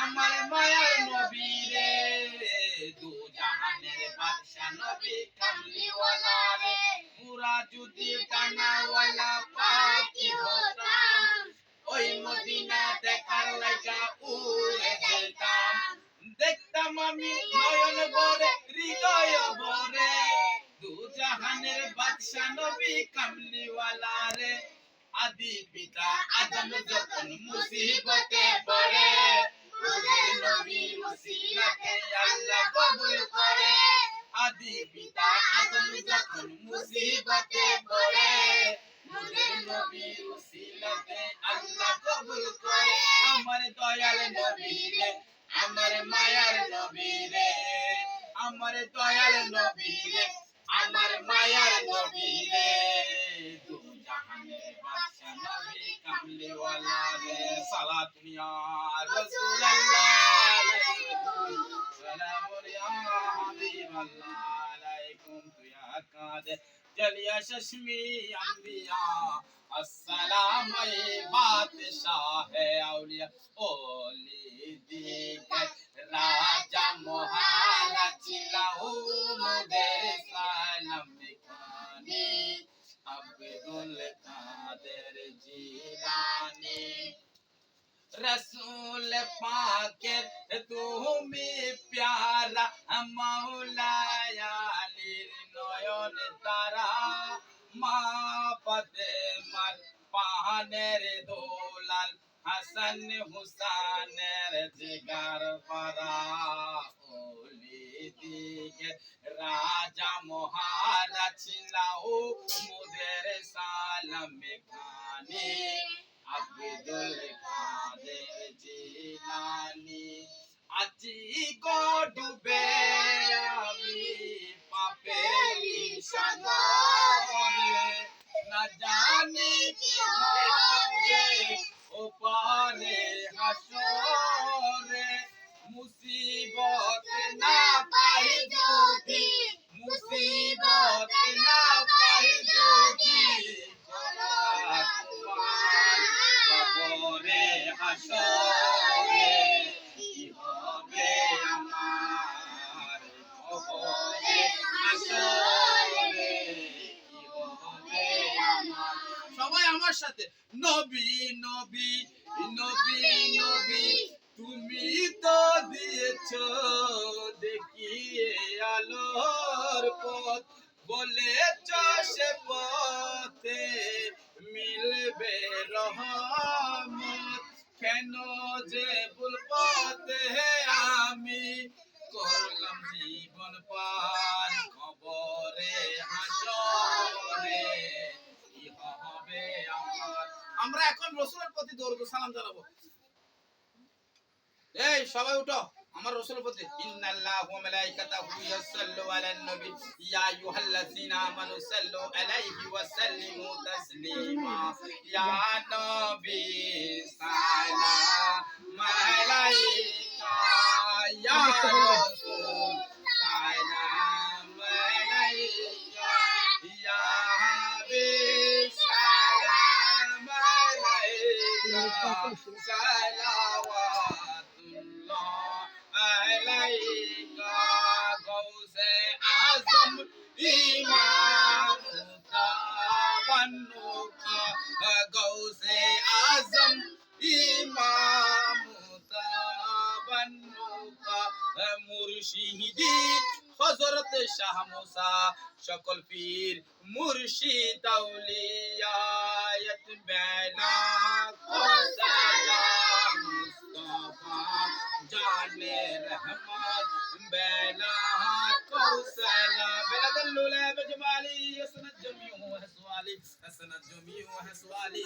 আমার মায়ার নবী রে দু জাহানের বাদশা নবী কামলিওয়ালা রে পুরা যদি ডানাওয়ালা পাখি হতাম ওই মদিনা দেখার লাগা উড়ে যেতাম দেখতাম আমি নয়ন ভরে হৃদয় ভরে দু জাহানের বাদশা নবী কামলিওয়ালা রে আদি পিতা আদম যখন মুসিবতে পড়ে ওদের নবী মুসিবতে আল্লাহ কবুল করে আদি পিতা আদম যখন মুসিবতে পড়ে ওদের নবী মুসিবতে আল্লাহ কবুল করে আমার দয়াল নবী রে আমার মায়ার নবী রে আমার দয়াল নবী রে আমার মায়ার নবী রে দু জাহানের বাদশা নবী কামলিওয়ালা রে সালাতুন ইয়া রাসূলুল্লাহ সালামুন ইয়া হাবিবাল্লাহ আলাইকুম ইয়া কাদে জলিয়া চশমি আম্বিয়া अस्सलाम बादशाह औलिया ओली दिगर राजा मोहारा चिलाऊ मुदेर सालम खानी अब्दुल कादिर जिलानी रसूल पाके তুমি प्यारा मौलाया নয়ন তারা মা পদে মার পাহানের দোলাল হাসান হুসানের জিগার পারা ওলি দিকে রাজা মহারাজ ছিলাও মুদের সালাম খানি আব্দুল কাদের জিলানি আজি গো ডুবে আমি পাপেরি সাগরে না জানি কি হবে ওপারে হাসরে মুসিবত না পাই যদি মুসিবত না পাই যদি কবরে হাসরে কি হবে আমার কবরে হাসরে কি হবে আমার সবাই আমার সাথে নবী নবী নবী নবী তুমি তো দিয়েছো দেখিয়ে আলোর পথ বলেছ সে পথে মিলবে রহমত কেন যে ভুল পথে আমি করলাম জীবন পার কবরে হাসরে কি হবে আমার আমরা এখন রাসূলের প্রতি দরুদ সালাম জানাবো এই সবাই উঠো আমার রাসূলের প্রতি ইন্নাল্লাহু ওয়া মালাইকাতাহু ইয়াসাল্লু আলান নবী ইয়া আইয়ুহাল্লাযীনা আমানু সাল্লু আলাইহি ওয়া সাল্লিমু তাসলিমা ইয়া নবী সালাম আলাইকা ইয়া রাসূল সালাম আলাইকা ইয়া হাবিব সালাম আলাইকা সালাওয়াতুল্লাহ আলাইকা গৌসে আজম ইমাম তাবান্নুকা গৌসে আজম ইমাম তাবান্নুকা মুর্শিদি হযরত শাহ মুসা সকল পীর মুর্শিদ আউলিয়াত বেলা কো সালাম মুস্তাফা জানে রহমত বেলা কো সালাম বেলা দল্লুলা বজমালি হাসনাত জমিউ হাসওয়ালি